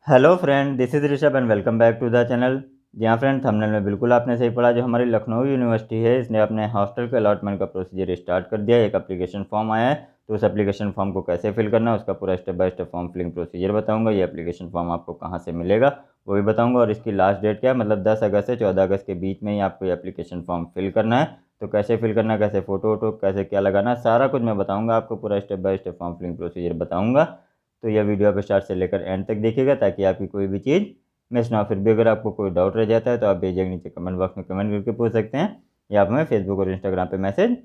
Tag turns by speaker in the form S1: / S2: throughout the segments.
S1: Hello friend, this is Rishabh and welcome back to the channel. जी हाँ friend, thumbnail में बिल्कुल आपने सही पढ़ा। जो हमारी लखनऊ यूनिवर्सिटी है, इसने अपने हॉस्टल के अलॉटमेंट का प्रोसीजर स्टार्ट कर दिया है। एक एप्लीकेशन फॉर्म आया है, तो उस एप्लीकेशन फॉर्म को कैसे फिल करना है उसका पूरा step by step form filling procedure बताऊंगा। ये एप्लीकेशन फॉर्म आपको कहाँ से मिलेगा वो भी बताऊँगा, और इसकी लास्ट डेट क्या है, मतलब 10 अगस्त से 14 अगस्त के बीच में ही आपको ये एप्लीकेशन फॉर्म फिल करना है। तो कैसे फिल करना है, कैसे फ़ोटो वोटो कैसे क्या लगाना है, सारा कुछ मैं बताऊँगा आपको, पूरा step by step form filling procedure बताऊँगा। तो यह वीडियो आप स्टार्ट से लेकर एंड तक देखिएगा ताकि आपकी कोई भी चीज़ मिस ना हो। फिर भी अगर आपको कोई डाउट रह जाता है तो आप भेजिएगा नीचे कमेंट बॉक्स में कमेंट करके पूछ सकते हैं, या आप हमें फेसबुक और इंस्टाग्राम पे मैसेज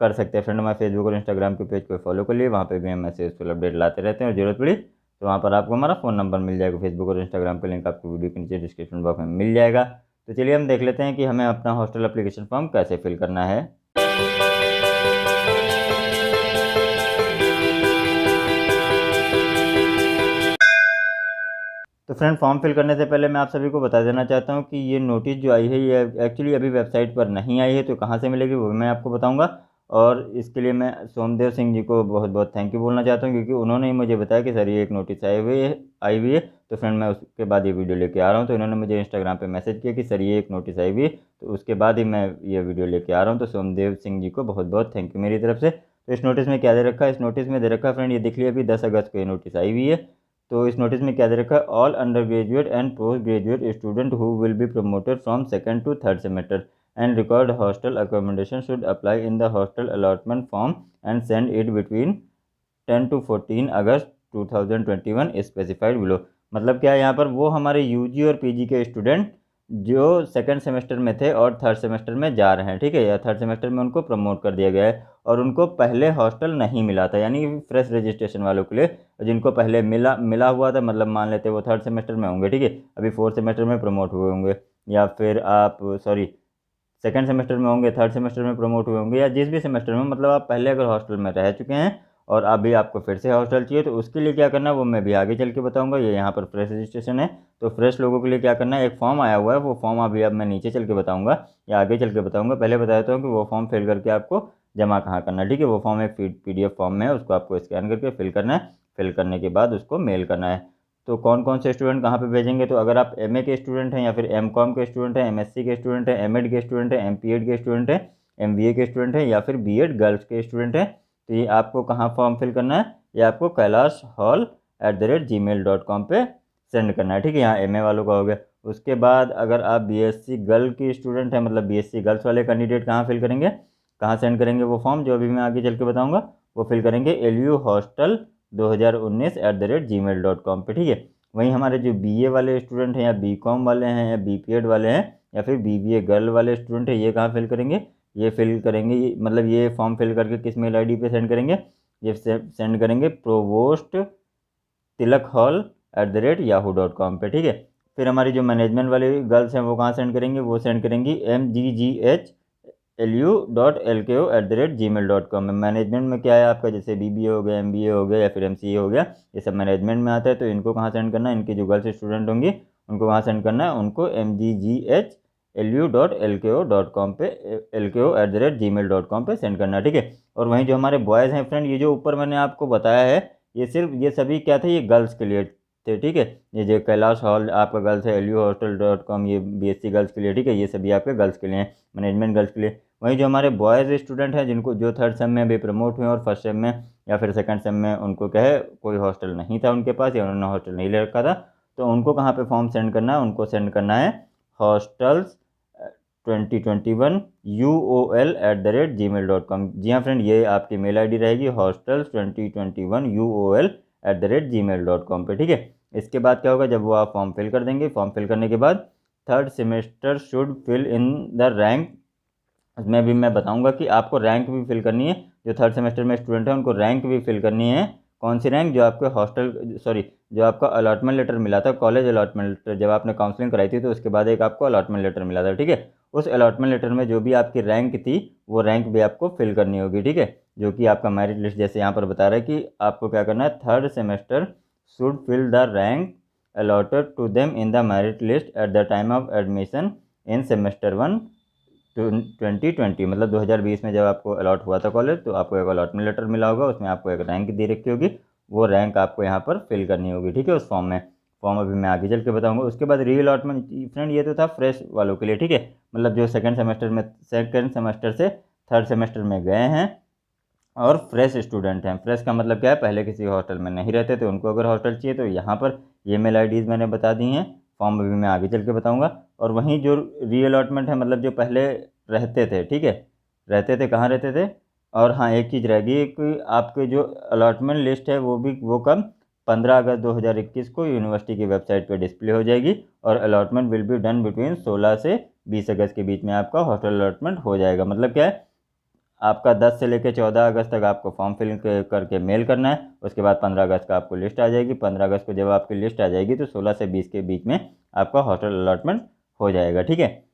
S1: कर सकते हैं। फ्रेंड, हमारे फेसबुक और इंस्टाग्राम के पेज को फॉलो कर लिए, वहाँ पे भी हम मैसेज फुल अपडेट लाते रहते हैं, और जरूरत पड़ी तो वहाँ पर आपको हमारा फ़ोन नंबर मिल जाएगा। फेसबुक और इंस्टाग्राम का लिंक आपको वीडियो के नीचे डिस्क्रिप्शन बॉक्स में मिल जाएगा। तो चलिए हम देख लेते हैं कि हमें अपना हॉस्टल एप्लीकेशन फॉर्म कैसे फिल करना है। तो फ्रेंड, फॉर्म फिल करने से पहले मैं आप सभी को बता देना चाहता हूँ कि ये नोटिस जो आई है ये एक्चुअली अभी वेबसाइट पर नहीं आई है, तो कहाँ से मिलेगी वो भी मैं आपको बताऊँगा। और इसके लिए मैं सोमदेव सिंह जी को बहुत बहुत थैंक यू बोलना चाहता हूँ, क्योंकि उन्होंने ही मुझे बताया कि सर ये एक नोटिस आई हुई है। तो फ्रेंड, मैं उसके बाद ये वीडियो लेके आ रहा हूँ। तो इन्होंने मुझे इंस्टाग्राम पे मैसेज किया कि सर ये एक नोटिस आई हुई है, तो उसके बाद ही मैं ये वीडियो लेके आ रहा हूँ। तो सोमदेव सिंह जी को बहुत बहुत थैंक यू मेरी तरफ से। तो इस नोटिस में क्या दे रखा है, इस नोटिस में दे रखा है फ्रेंड, ये देख लिया, अभी 10 अगस्त को ये नोटिस आई हुई है। तो इस नोटिस में क्या दे रखा है, all undergraduate and postgraduate student who will be promoted from second to third semester and record hostel accommodation should apply in the hostel allotment form and send it between 10 to 14 August 2021 specified below. मतलब क्या है, यहाँ पर वो हमारे UG और PG के student जो सेकंड सेमेस्टर में थे और थर्ड सेमेस्टर में जा रहे हैं, ठीक है, या थर्ड सेमेस्टर में उनको प्रमोट कर दिया गया है और उनको पहले हॉस्टल नहीं मिला था, यानी फ्रेश रजिस्ट्रेशन वालों के लिए। जिनको पहले मिला मिला हुआ था, मतलब मान लेते वो थर्ड सेमेस्टर में होंगे, ठीक है, अभी फोर्थ सेमेस्टर में प्रमोट हुए होंगे, या फिर आप सॉरी सेकंड सेमेस्टर में होंगे, थर्ड सेमेस्टर में प्रमोट हुए होंगे, या जिस भी सेमेस्टर में, मतलब आप पहले अगर हॉस्टल में रह चुके हैं और अभी आपको फिर से हॉस्टल चाहिए, तो उसके लिए क्या करना है वो मैं भी आगे चल के बताऊंगा। ये यहाँ पर फ्रेश रजिस्ट्रेशन है, तो फ्रेश लोगों के लिए क्या करना है, एक फॉर्म आया हुआ है, वो फॉर्म अभी अब मैं नीचे चल के बताऊँगा या आगे चल के बताऊँगा। पहले बता देता हूँ कि वो फॉर्म फिल करके आपको जमा कहाँ करना है, ठीक है। वो फॉर्म एक PDF फॉर्म है, उसको आपको स्कैन करके फिल करना है। फिल करने के बाद उसको मेल करना है। तो कौन कौन से स्टूडेंट कहाँ पे भेजेंगे, तो अगर आप MA के स्टूडेंट हैं, या फिर MCOM के स्टूडेंट हैं, MSc के स्टूडेंट हैं, MEd के स्टूडेंट हैं, MPEd के स्टूडेंट हैं, MBA के स्टूडेंट हैं, या फिर BEd गर्ल्स के स्टूडेंट हैं, तो ये आपको कहाँ फॉर्म फिल करना है, ये आपको kailashhall@gmail.com पे सेंड करना है, ठीक है। यहाँ MA वालों का हो गया। उसके बाद अगर आप BSc गर्ल की स्टूडेंट हैं, मतलब BSc गर्ल्स वाले कैंडिडेट कहाँ फिल करेंगे, कहाँ सेंड करेंगे वो फॉर्म, जो अभी मैं आगे चल के बताऊँगा, वो फिल करेंगे luhostel2019@gmail.com पे, ठीक है। वहीं हमारे जो BA वाले स्टूडेंट हैं, या BCom वाले हैं, या BPEd वाले हैं, या फिर BBA गर्ल वाले स्टूडेंट हैं, ये कहाँ फिल करेंगे, ये फिल करेंगे, मतलब ये फॉर्म फिल करके किस मेल ID पे सेंड करेंगे, ये सेंड करेंगे प्रोवोस्ट तिलक hall@yahoo.com पे, ठीक है। फिर हमारी जो मैनेजमेंट वाली गर्ल्स हैं वो कहाँ सेंड करेंगे, वो सेंड करेंगी mgghlu.lko@gmail.com में। मैनेजमेंट में क्या है आपका, जैसे BBA हो गया, MBA हो गया, या फिर MCA हो गया, ये सब मैनेजमेंट में आता है। तो इनको कहाँ सेंड करना है, इनकी जो गर्ल्स स्टूडेंट होंगी उनको कहाँ सेंड करना है, उनको mgghlu.lko.com पे lko@gmail.com पे सेंड करना है, ठीक है। और वहीं जो हमारे बॉयज़ हैं फ्रेंड, ये जो ऊपर मैंने आपको बताया है, ये सिर्फ ये सभी क्या थे, ये गर्ल्स के लिए थे, ठीक है। ये जो कैलाश हॉल आपका गर्ल्स है, luhostel.com, ये BSc गर्ल्स के लिए, ठीक है, ये सभी आपके गर्ल्स के लिए हैं, मैनेजमेंट गर्ल्स के लिए। वहीं जो हमारे बॉयज़ स्टूडेंट हैं, जिनको जो थर्ड सेम में अभी प्रमोट हुए और फर्स्ट सेम में या फिर सेकंड सेम में उनको क्या है, कोई हॉस्टल नहीं था उनके पास, या उन्होंने हॉस्टल नहीं ले रखा था, तो उनको कहाँ पे फॉर्म सेंड करना है, उनको सेंड करना है हॉस्टल्स 2021 UOL@gmail.com। जी हाँ फ्रेंड, ये आपकी मेल ID रहेगी, hostels 2021 UOL@gmail.com पे, ठीक है। इसके बाद क्या होगा, जब वो आप फॉर्म फिल कर देंगे, फॉर्म फिल करने के बाद third semester should fill in the rank, उसमें भी मैं बताऊंगा कि आपको रैंक भी फिल करनी है। जो थर्ड सेमेस्टर में स्टूडेंट है उनको रैंक भी फिल करनी है। कौन सी रैंक, जो आपके जो आपका अलॉटमेंट लेटर मिला था, कॉलेज अलॉटमेंट लेटर, जब आपने काउंसलिंग कराई थी तो उसके बाद एक आपको अलॉटमेंट लेटर मिला था, ठीक है। उस अलॉटमेंट लेटर में जो भी आपकी रैंक थी वो रैंक भी आपको फिल करनी होगी, ठीक है। जो कि आपका मेरिट लिस्ट जैसे यहाँ पर बता रहा है कि आपको क्या करना है, third semester should fill the rank allotted to them in the merit list at the time of admission in semester 1 2020, मतलब 2020 में जब आपको अलॉट हुआ था कॉलेज, तो आपको एक अलॉटमेंट लेटर मिला होगा, उसमें आपको एक रैंक दे रखी होगी, वो रैंक आपको यहाँ पर फिल करनी होगी, ठीक है, उस फॉर्म में। फॉर्म अभी मैं आगे चल के बताऊंगा। उसके बाद री अलॉटमेंट फ्रेंड ये तो था फ्रेश वालों के लिए, ठीक है, मतलब जो सेकंड सेमेस्टर से थर्ड सेमेस्टर में गए हैं और फ्रेश स्टूडेंट हैं। फ्रेश का मतलब क्या है, पहले किसी हॉस्टल में नहीं रहते थे, उनको अगर हॉस्टल चाहिए तो यहाँ पर ये मेल आईडीज़ मैंने बता दी हैं, फॉर्म अभी मैं आगे चल के बताऊँगा। और वहीं जो री अलॉटमेंट है मतलब जो पहले रहते थे, ठीक है, रहते थे, कहाँ रहते थे। और हाँ, एक चीज़ रह गई कि आपके जो अलॉटमेंट लिस्ट है वो कब 15 अगस्त 2021 को यूनिवर्सिटी की वेबसाइट पर डिस्प्ले हो जाएगी। और allotment will be done between 16 से 20 अगस्त के बीच में आपका हॉस्टल अलॉटमेंट हो जाएगा। मतलब क्या है, आपका 10 से लेकर 14 अगस्त तक आपको फॉर्म फिल करके मेल करना है। उसके बाद 15 अगस्त का आपको लिस्ट आ जाएगी। 15 अगस्त को जब आपकी लिस्ट आ जाएगी तो 16 से 20 के बीच में आपका हॉस्टल अलॉटमेंट हो जाएगा, ठीक है।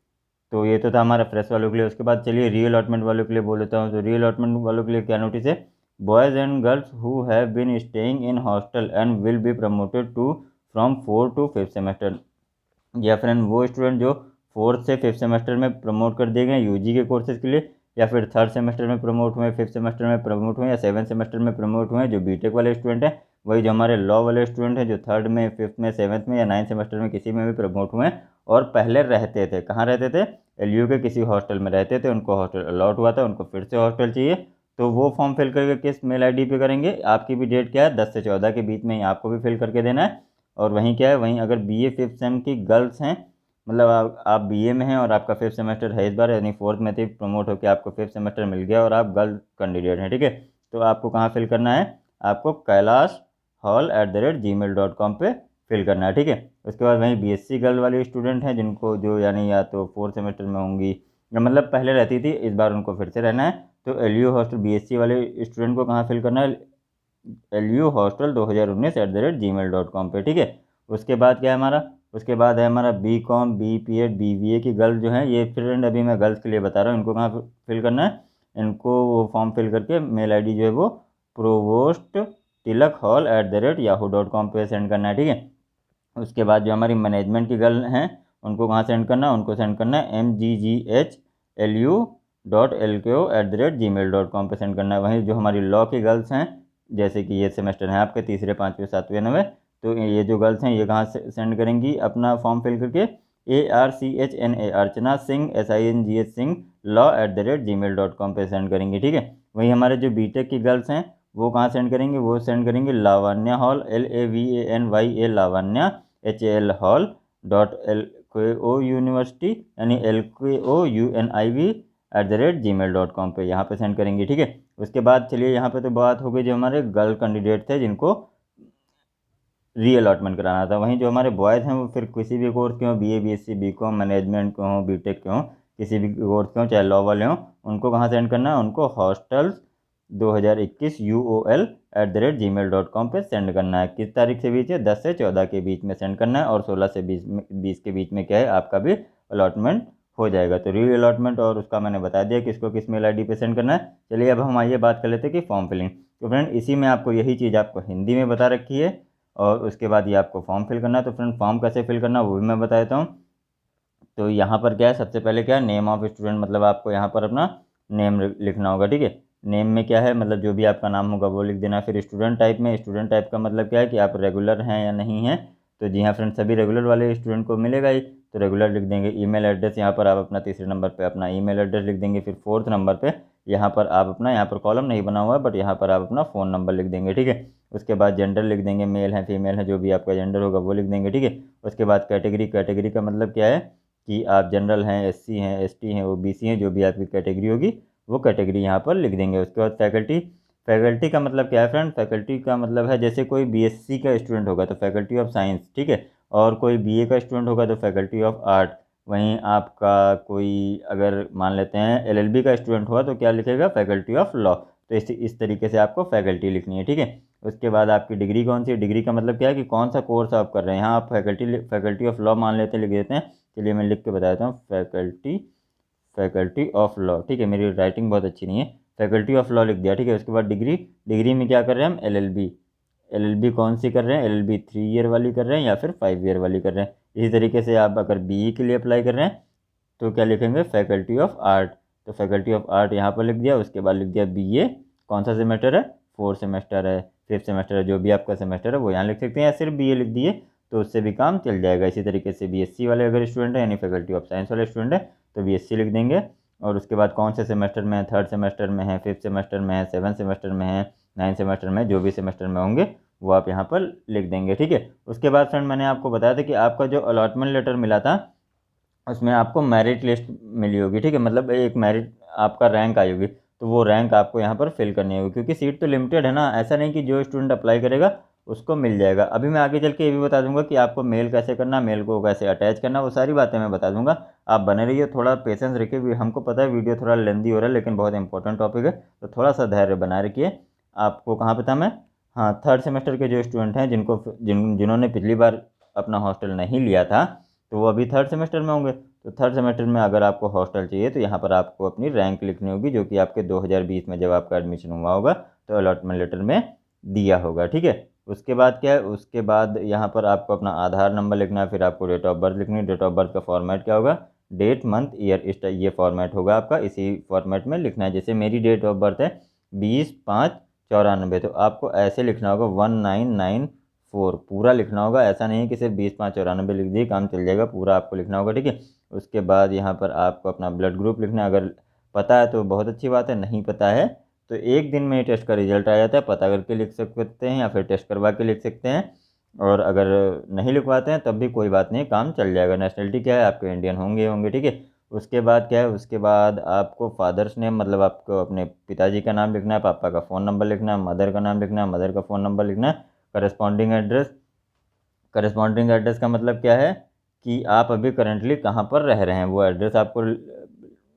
S1: तो ये तो था हमारा फ्रेश वालों के लिए। उसके बाद चलिए री अलॉटमेंट वालों के लिए बोल देता हूँ। तो री अलॉटमेंट वालों के लिए क्या नोटिस है, boys and girls who have been staying in hostel and will be promoted to from 4 to 5 semester. या फ्रेंड वो स्टूडेंट जो 4th से 5th सेमेस्टर में प्रमोट कर दिए गए यूजी के कोर्सेज के लिए, या फिर 3rd सेमेस्टर में प्रमोट हुए, 5th सेमेस्टर में प्रमोट हुए, या 7th सेमेस्टर में प्रमोट हुए, जो बीटेक वाले स्टूडेंट हैं, वही जो हमारे लॉ वाले स्टूडेंट हैं जो 3rd में, 5th में, 7th में या 9th सेमेस्टर में किसी में भी प्रमोट हुए और पहले रहते थे, कहाँ रहते थे, एलयू के किसी हॉस्टल में रहते थे, उनको हॉस्टल अलॉट हुआ था, उनको फिर से हॉस्टल चाहिए, तो वो फॉर्म फिल करके किस मेल आई डी पे करेंगे, आपकी भी डेट क्या है 10 से 14 के बीच में ही आपको भी फिल करके देना है। और वहीं क्या है, वहीं अगर बीए 5th सेम की गर्ल्स हैं, मतलब आप बीए में हैं और आपका 5th सेमेस्टर है इस बार, यानी 4th में थे, प्रमोट होकर आपको 5th सेमेस्टर मिल गया और आप गर्ल कैंडिडेट हैं, ठीक है, तो आपको कहाँ फिल करना है, आपको kailash@gmail.com पे फिल करना है, ठीक है। उसके बाद वहीं बीएससी गर्ल वाले स्टूडेंट हैं जिनको जो यानी या तो 4th सेमेस्टर में होंगी या मतलब पहले रहती थी, इस बार उनको फिर से रहना है, तो एलयू हॉस्टल बीएससी वाले स्टूडेंट को कहाँ फिल करना है, LUhostel2019@gmail.com पे, ठीक है। उसके बाद क्या है हमारा, उसके बाद है हमारा BCom BPEd BBA की गर्ल जो है, ये फ्रेंड अभी मैं गर्ल्स के लिए बता रहा हूँ, इनको कहाँ फिल करना है, इनको वो फॉर्म फिल करके मेल आईडी जो है वो provost.tilak.hall@yahoo.com पे सेंड करना है, ठीक है। उसके बाद जो हमारी मैनेजमेंट की गर्ल हैं उनको कहाँ सेंड करना है, उनको सेंड करना है mgghlU.lko@gmail.com पे सेंड करना है। वहीं जो हमारी लॉ की गर्ल्स हैं, जैसे कि ये सेमेस्टर हैं आपके तीसरे, पाँचवें, सातवें, नवें, तो ये जो गर्ल्स हैं ये कहाँ से सेंड करेंगी अपना फॉर्म फिल करके, ARCHNA Archana Singh SINGH Singh law@gmail.com पे सेंड करेंगे, ठीक है। वहीं हमारे जो बीटेक की गर्ल्स हैं वो कहाँ सेंड करेंगे, वो सेंड करेंगे Lavanya hall LAVANYA Lavanya HAL hall .LKO university यानी LKOUNIV@gmail.com पे यहाँ पे सेंड करेंगे, ठीक है। उसके बाद चलिए यहाँ पे तो बात हो गई जो हमारे गर्ल कैंडिडेट थे जिनको री अलॉटमेंट कराना था। वहीं जो हमारे बॉयज़ हैं वो फिर किसी भी कोर्स के हों, BA BSc BCom मैनेजमेंट के हों, बीटेक के हों, किसी भी कोर्स के हों, चाहे लॉ वाले हों, उनको कहाँ सेंड करना है, उनको hostels 2021 UOL@gmail.com पे सेंड करना है। किस तारीख से बीच है, 10 से 14 के बीच में सेंड करना है। और 16 से 20 के बीच में क्या है, आपका भी अलॉटमेंट हो जाएगा। तो री अलॉटमेंट और उसका मैंने बता दिया किसको किस मेल आई डी पे सेंड करना है। चलिए अब हम आइए बात कर लेते हैं कि फॉर्म फिलिंग। तो फ्रेंड इसी में आपको यही चीज़ आपको हिंदी में बता रखी है और उसके बाद ये आपको फॉर्म फिल करना है। तो फ्रेंड फॉर्म कैसे फिल करना है वो भी मैं बता देता हूँ। तो यहाँ पर क्या है, सबसे पहले क्या है, नेम ऑफ स्टूडेंट, मतलब आपको यहाँ पर अपना नेम लिखना होगा, ठीक है। नेम में क्या है, मतलब जो भी आपका नाम होगा वो लिख देना। फिर स्टूडेंट टाइप में, स्टूडेंट टाइप का मतलब क्या है कि आप रेगुलर हैं या नहीं हैं। तो जी हाँ फ्रेंड, सभी रेगुलर वाले स्टूडेंट को मिलेगा ही, तो रेगुलर लिख देंगे। ईमेल एड्रेस, यहाँ पर आप अपना तीसरे नंबर पर अपना ईमेल एड्रेस लिख देंगे। फिर 4th नंबर पर यहाँ पर आप अपना, यहाँ पर कॉलम नहीं बना हुआ है बट यहाँ पर आप अपना फ़ोन नंबर लिख देंगे, ठीक है। उसके बाद जेंडर लिख देंगे, मेल है फीमेल है, जो भी आपका जेंडर होगा वो लिख देंगे, ठीक है। उसके बाद कैटेगरी, कैटेगरी का मतलब क्या है कि आप जनरल हैं, SC हैं, ST हैं, OBC हैं, जो भी आपकी कैटेगरी होगी वो कैटेगरी यहाँ पर लिख देंगे। उसके बाद फैकल्टी, फैकल्टी का मतलब क्या है फ्रेंड, फैकल्टी का मतलब है जैसे कोई BSc का स्टूडेंट होगा तो फैकल्टी ऑफ साइंस, ठीक है, और कोई BA का स्टूडेंट होगा तो फैकल्टी ऑफ आर्ट। वहीं आपका कोई अगर मान लेते हैं LLB का स्टूडेंट हुआ तो क्या लिखेगा, फैकल्टी ऑफ लॉ। तो इस तरीके से आपको फैकल्टी लिखनी है, ठीक है। उसके बाद आपकी डिग्री कौन सी है, डिग्री का मतलब क्या है कि कौन सा कोर्स आप कर रहे हैं। यहाँ आप फैकल्टी ऑफ लॉ मान लेते हैं, लिख देते हैं। चलिए मैं लिख के बता देता हूँ, फैकल्टी ऑफ लॉ, ठीक है, मेरी राइटिंग बहुत अच्छी नहीं है, फैकल्टी ऑफ लॉ लिख दिया, ठीक है। उसके बाद डिग्री, डिग्री में क्या कर रहे हैं हम, LLB, LLB कौन सी कर रहे हैं, LLB 3 ईयर वाली कर रहे हैं या फिर 5 ईयर वाली कर रहे हैं। इसी तरीके से आप अगर BE के लिए अप्लाई कर रहे हैं तो क्या लिखेंगे, फैकल्टी ऑफ आर्ट, तो फैकल्टी ऑफ आर्ट यहाँ पर लिख दिया। उसके बाद लिख दिया BA, कौन सा सेमेस्टर है, 4th सेमेस्टर है, 5th सेमेस्टर है, जो भी आपका सेमेस्टर है वो यहाँ लिख सकते हैं, या सिर्फ BA लिख दिए तो उससे भी काम चल जाएगा। इसी तरीके से बीएससी वाले अगर स्टूडेंट हैं यानी फैकल्टी ऑफ साइंस वाले स्टूडेंट हैं तो बीएससी लिख देंगे, और उसके बाद कौन से सेमेस्टर में है, 3rd सेमेस्टर में है, 5th सेमेस्टर में है, 7th सेमेस्टर में है, 9th सेमेस्टर में, जो भी सेमेस्टर में होंगे वो आप यहाँ पर लिख देंगे। ठीक है। उसके बाद फ्रेंड मैंने आपको बताया था कि आपका जो अलॉटमेंट लेटर मिला था उसमें आपको मेरिट लिस्ट मिली होगी। ठीक है, मतलब एक मेरिट आपका रैंक आई होगी, तो वो रैंक आपको यहाँ पर फिल करनी होगी, क्योंकि सीट तो लिमिटेड है ना, ऐसा नहीं कि जो स्टूडेंट अप्लाई करेगा उसको मिल जाएगा। अभी मैं आगे चल के ये भी बता दूंगा कि आपको मेल कैसे करना, मेल को कैसे अटैच करना, वो सारी बातें मैं बता दूंगा। आप बने रहिए, थोड़ा पेशेंस रखिए, हमको पता है वीडियो थोड़ा लेंदी हो रहा है लेकिन बहुत इंपॉर्टेंट टॉपिक है, तो थोड़ा सा धैर्य बनाए रखिए। आपको कहाँ पे था मैं, हाँ, 3rd सेमेस्टर के जो स्टूडेंट हैं जिन्होंने पिछली बार अपना हॉस्टल नहीं लिया था तो वो अभी 3rd सेमेस्टर में होंगे। तो 3rd सेमेस्टर में अगर आपको हॉस्टल चाहिए तो यहाँ पर आपको अपनी रैंक लिखनी होगी, जो कि आपके 2020 में जब आपका एडमिशन हुआ होगा तो अलॉटमेंट लेटर में दिया होगा। ठीक है। उसके बाद क्या है, उसके बाद यहाँ पर आपको अपना आधार नंबर लिखना है, फिर आपको डेट ऑफ बर्थ लिखनी है। डेट ऑफ बर्थ का फॉर्मेट क्या होगा, डेट मंथ ईयर, इस ये फॉर्मेट होगा आपका, इसी फॉर्मेट में लिखना है। जैसे मेरी डेट ऑफ बर्थ है 20/5/94, तो आपको ऐसे लिखना होगा 1994 पूरा लिखना होगा, ऐसा नहीं कि सिर्फ 20/5/94 लिख दिए काम चल जाएगा, पूरा आपको लिखना होगा। ठीक है। उसके बाद यहाँ पर आपको अपना ब्लड ग्रुप लिखना है, अगर पता है तो बहुत अच्छी बात है, नहीं पता है तो एक दिन में टेस्ट का रिजल्ट आ जाता है, पता करके लिख सकते हैं या फिर टेस्ट करवा के लिख सकते हैं, और अगर नहीं लिखवाते हैं तब भी कोई बात नहीं, काम चल जाएगा। नेशनलिटी क्या है आपके, इंडियन होंगे। ठीक है। उसके बाद क्या है, उसके बाद आपको फादर्स नेम, मतलब आपको अपने पिताजी का नाम लिखना है, पापा का फ़ोन नंबर लिखना है, मदर का नाम लिखना है, मदर का फ़ोन नंबर लिखना है, करस्पॉन्डिंग एड्रेस। करस्पॉन्डिंग एड्रेस का मतलब क्या है कि आप अभी करंटली कहाँ पर रह रहे हैं वो एड्रेस आपको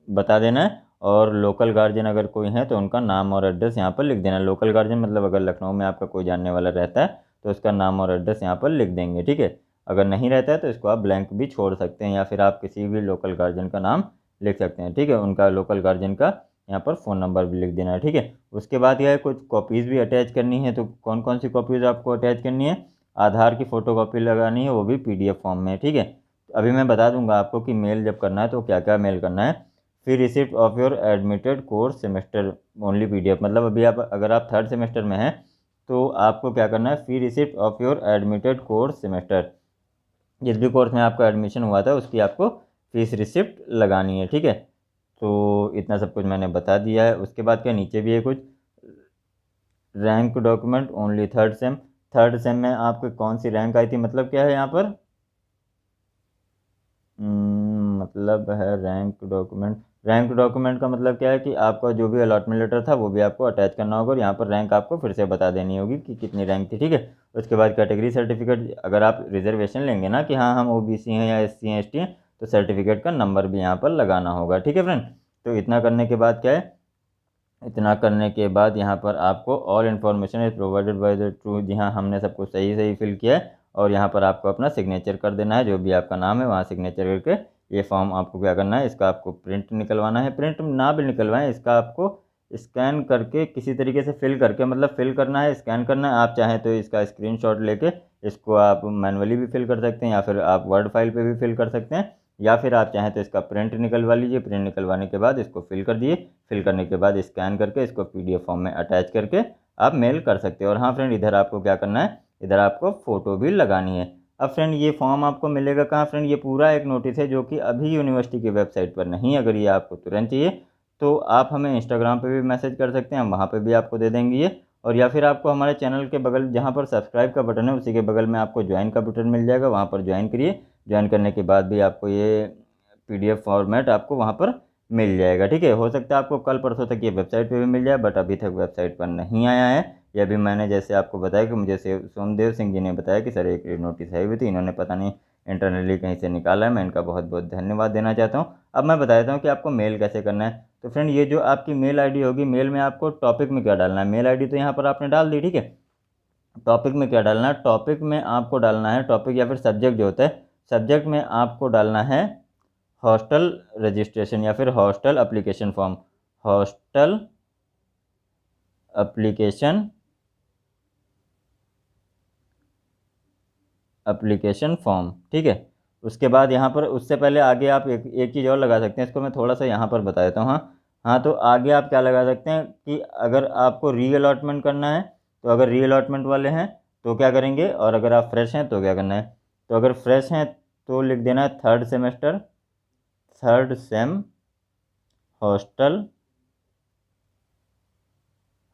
S1: बता देना है, और लोकल गार्जियन अगर कोई है तो उनका नाम और एड्रेस यहाँ पर लिख देना है। लोकल गार्जियन मतलब अगर लखनऊ में आपका कोई जानने वाला रहता है तो उसका नाम और एड्रेस यहाँ पर लिख देंगे। ठीक है। अगर नहीं रहता है तो इसको आप ब्लैंक भी छोड़ सकते हैं, या फिर आप किसी भी लोकल गार्जियन का नाम लिख सकते हैं। ठीक है। उनका लोकल गार्जियन का यहाँ पर फ़ोन नंबर भी लिख देना है। ठीक है। उसके बाद यह है कुछ कॉपीज़ भी अटैच करनी है, तो कौन कौन सी कॉपीज़ आपको अटैच करनी है, आधार की फ़ोटो कॉपी लगानी है, वो भी PDF फॉर्म में। ठीक है। अभी मैं बता दूंगा आपको कि मेल जब करना है तो क्या क्या मेल करना है। फिर receipt of your admitted course semester only PDF, मतलब अभी आप अगर आप 3rd सेमेस्टर में हैं तो आपको क्या करना है, fee receipt of your admitted course semester, जिस भी कोर्स में आपका एडमिशन हुआ था उसकी आपको फीस रिसिप्ट लगानी है। ठीक है। तो इतना सब कुछ मैंने बता दिया है। उसके बाद क्या नीचे भी है कुछ rank document only 3rd same में आपको कौन सी रैंक आई थी, मतलब क्या है यहाँ पर, मतलब है रैंक डॉक्यूमेंट का मतलब क्या है कि आपका जो भी अलॉटमेंट लेटर था वो भी आपको अटैच करना होगा, और यहाँ पर रैंक आपको फिर से बता देनी होगी कि कितनी रैंक थी। ठीक है। उसके बाद कैटेगरी सर्टिफिकेट, अगर आप रिजर्वेशन लेंगे ना कि हाँ हम OBC हैं या SC हैं ST हैं, तो सर्टिफिकेट का नंबर भी यहाँ पर लगाना होगा। ठीक है फ्रेंड। तो इतना करने के बाद क्या है, इतना करने के बाद यहाँ पर आपको all information is provided by the true, जी हाँ हमने सब कुछ सही सही फिल किया है, और यहाँ पर आपको अपना सिग्नेचर कर देना है, जो भी आपका नाम है वहाँ सिग्नेचर करके ये फॉर्म आपको क्या करना है, इसका आपको प्रिंट निकलवाना है। प्रिंट ना भी निकलवाएं, इसका आपको स्कैन करके किसी तरीके से फिल करके, मतलब फिल करना है, स्कैन करना है। आप चाहें तो इसका स्क्रीनशॉट लेके इसको आप मैनुअली भी फिल कर सकते हैं, या फिर आप वर्ड फाइल पे भी फिल कर सकते हैं, या फिर आप चाहें तो इसका प्रिंट निकलवा लीजिए। प्रिंट निकलवाने के बाद इसको फिल कर दिए, फिल करने के बाद स्कैन करके इसको PDF फॉर्म में अटैच करके आप मेल कर सकते हो। और हाँ फ्रेंड, इधर आपको क्या करना है, इधर आपको फ़ोटो भी लगानी है। अब फ्रेंड ये फॉर्म आपको मिलेगा कहाँ फ्रेंड, ये पूरा एक नोटिस है जो कि अभी यूनिवर्सिटी की वेबसाइट पर नहीं, अगर ये आपको तुरंत चाहिए तो आप हमें इंस्टाग्राम पे भी मैसेज कर सकते हैं, हम वहाँ पे भी आपको दे देंगे ये, और या फिर आपको हमारे चैनल के बगल जहाँ पर सब्सक्राइब का बटन है उसी के बगल में आपको ज्वाइन का बटन मिल जाएगा, वहाँ पर ज्वाइन करिए। ज्वाइन करने के बाद भी आपको ये PDF फॉर्मेट आपको वहाँ पर मिल जाएगा। ठीक है। हो सकता है आपको कल परसों तक ये वेबसाइट पे भी मिल जाए, बट अभी तक वेबसाइट पर नहीं आया है। ये अभी मैंने जैसे आपको बताया कि मुझे सोमदेव सिंह जी ने बताया कि सर एक नोटिस आई हुई थी, इन्होंने पता नहीं इंटरनली कहीं से निकाला है, मैं इनका बहुत बहुत धन्यवाद देना चाहता हूँ। अब मैं बता देता हूँ कि आपको मेल कैसे करना है। तो फ्रेंड ये जो आपकी मेल ID होगी, मेल में आपको टॉपिक में क्या डालना है, मेल ID तो यहाँ पर आपने डाल दी। ठीक है। टॉपिक में क्या डालना है, टॉपिक में आपको डालना है, टॉपिक या फिर सब्जेक्ट जो होता है, सब्जेक्ट में आपको डालना है हॉस्टल रजिस्ट्रेशन या फिर hostel application form, hostel application form. ठीक है। उसके बाद यहाँ पर उससे पहले आगे आप एक चीज़ और लगा सकते हैं, इसको मैं थोड़ा सा यहाँ पर बता देता हूँ। हाँ हाँ, तो आगे आप क्या लगा सकते हैं कि अगर आपको री अलॉटमेंट करना है तो अगर री अलॉटमेंट वाले हैं तो क्या करेंगे, और अगर आप फ्रेश हैं तो क्या करना है। तो अगर फ्रेश हैं तो लिख देना है third semester, third same hostel,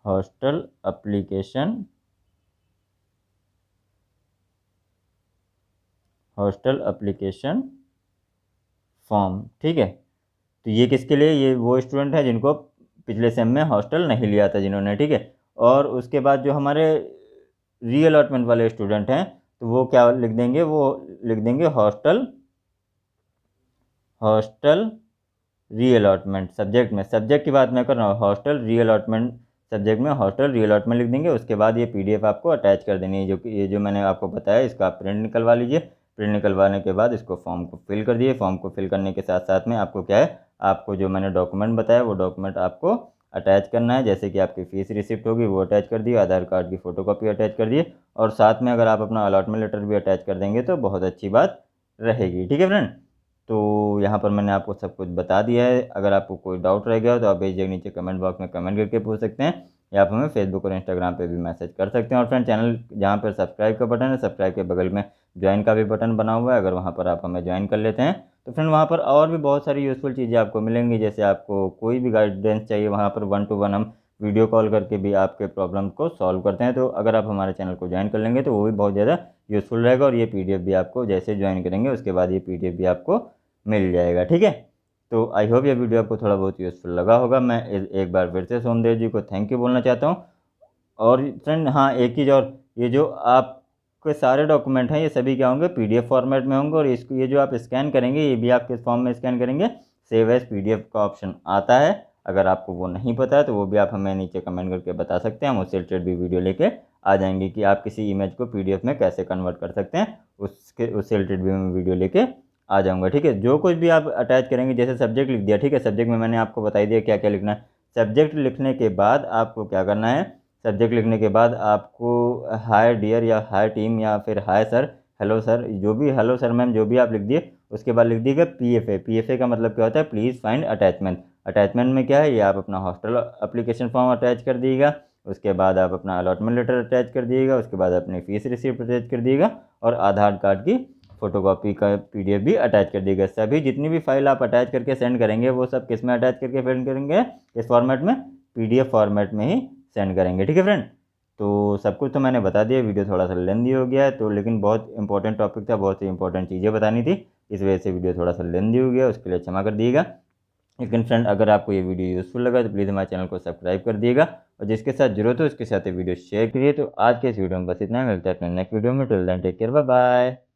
S1: hostel application, hostel application form. ठीक है, तो ये किसके लिए, ये वो स्टूडेंट हैं जिनको पिछले सेम में हॉस्टल नहीं लिया था जिन्होंने। ठीक है, और उसके बाद जो हमारे री अलॉटमेंट वाले स्टूडेंट हैं तो वो क्या लिख देंगे, वो लिख देंगे हॉस्टल, हॉस्टल री अलॉटमेंट सब्जेक्ट में, सब्जेक्ट की बात मैं कर रहा हूँ, हॉस्टल री अलॉटमेंट सब्जेक्ट में हॉस्टल री अलॉटमेंट लिख देंगे। उसके बाद ये पीडीएफ आपको अटैच कर देनी है, जो कि ये जो मैंने आपको बताया इसका आप प्रिंट निकलवा लीजिए। प्रिंट निकलवाने के बाद इसको फॉर्म को फिल कर दिए। फॉर्म को फिल करने के साथ साथ में आपको क्या है, आपको जो मैंने डॉक्यूमेंट बताया वो डॉक्यूमेंट आपको अटैच करना है। जैसे कि आपकी फ़ीस रिसिप्ट होगी वो अटैच कर दिए, आधार कार्ड की फ़ोटोकॉपी अटैच कर दिए, और साथ में अगर आप अपना अलॉटमेंट लेटर भी अटैच कर देंगे तो बहुत अच्छी बात रहेगी। ठीक है फ्रेंड, तो यहाँ पर मैंने आपको सब कुछ बता दिया है। अगर आपको कोई डाउट रह गया हो तो आप बेझिझक नीचे कमेंट बॉक्स में कमेंट करके पूछ सकते हैं, या आप हमें फेसबुक और इंस्टाग्राम पे भी मैसेज कर सकते हैं। और फ्रेंड चैनल जहाँ पर सब्सक्राइब का बटन है, सब्सक्राइब के बगल में ज्वाइन का भी बटन बना हुआ है, अगर वहाँ पर आप हमें ज्वाइन कर लेते हैं तो फ्रेंड वहाँ पर और भी बहुत सारी यूज़फुल चीज़ें आपको मिलेंगी। जैसे आपको कोई भी गाइडेंस चाहिए वहाँ पर 1 to 1 हम वीडियो कॉल करके भी आपके प्रॉब्लम को सॉल्व करते हैं। तो अगर आप हमारे चैनल को ज्वाइन कर लेंगे तो वो भी बहुत ज़्यादा यूज़फुल रहेगा, और ये पीडीएफ भी आपको जैसे ज्वाइन करेंगे उसके बाद ये पीडीएफ भी आपको मिल जाएगा। ठीक है, तो आई होप ये वीडियो आपको थोड़ा बहुत यूज़फुल लगा होगा। मैं एक बार फिर से सोमदेव जी को थैंक यू बोलना चाहता हूँ। और फ्रेंड हाँ, एक चीज़ और, ये जो आपके सारे डॉक्यूमेंट हैं ये सभी क्या होंगे, पीडीएफ फॉर्मेट में होंगे, और इसको ये जो आप स्कैन करेंगे ये भी आप किस फॉर्म में स्कैन करेंगे, सेव एज पीडीएफ का ऑप्शन आता है। अगर आपको वो नहीं पता है तो वो भी आप हमें नीचे कमेंट करके बता सकते हैं, हम उससे रिलेटेड भी वीडियो लेके आ जाएंगे कि आप किसी इमेज को पीडीएफ में कैसे कन्वर्ट कर सकते हैं, उससे रिलेटेड भी मैं वीडियो लेके आ जाऊँगा। ठीक है, जो कुछ भी आप अटैच करेंगे, जैसे सब्जेक्ट लिख दिया, ठीक है, सब्जेक्ट में मैंने आपको बता दिया क्या क्या लिखना है। सब्जेक्ट लिखने के बाद आपको क्या करना है, सब्जेक्ट लिखने के बाद आपको हाय डियर या हाय टीम या फिर हाय सर, हेलो सर, जो भी, हेलो सर मैम, जो भी आप लिख दिए, उसके बाद लिख दीजिएगा पीएफए। पीएफए का मतलब क्या होता है, प्लीज़ फाइंड अटैचमेंट। अटैचमेंट में क्या है, ये आप अपना हॉस्टल एप्लीकेशन फॉर्म अटैच कर दीजिएगा, उसके बाद आप अपना अलॉटमेंट लेटर अटैच कर दिएगा, उसके बाद अपनी फ़ीस रिसिप्ट अटैच कर दिएगा, और आधार कार्ड की फ़ोटोकॉपी का पीडीएफ भी अटैच कर दिएगा। सभी जितनी भी फाइल आप अटैच करके सेंड करेंगे वो सब किस में अटैच करके सेंड करेंगे, इस फॉर्मेट में, पीडीएफ फॉर्मेट में ही सेंड करेंगे। ठीक है फ्रेंड, तो सब कुछ तो मैंने बता दिया, वीडियो थोड़ा सा लेंदी हो गया है तो, लेकिन बहुत इंपॉर्टेंट टॉपिक था, बहुत ही इंपॉर्टेंट चीज़ें बतानी थी, इस वजह से वीडियो थोड़ा सा लेंदी हो गया, उसके लिए क्षमा कर दिएगा। लेकिन फ्रेंड अगर आपको ये वीडियो यूज़फुल लगा तो प्लीज़ हमारे चैनल को सब्सक्राइब कर दिएगा, और जिसके साथ जरूरत हो उसके साथ वीडियो शेयर करिए। तो आज के इस वीडियो में बस इतना, मिलता है अपने नेक्स्ट वीडियो में। Till then take care, bye bye.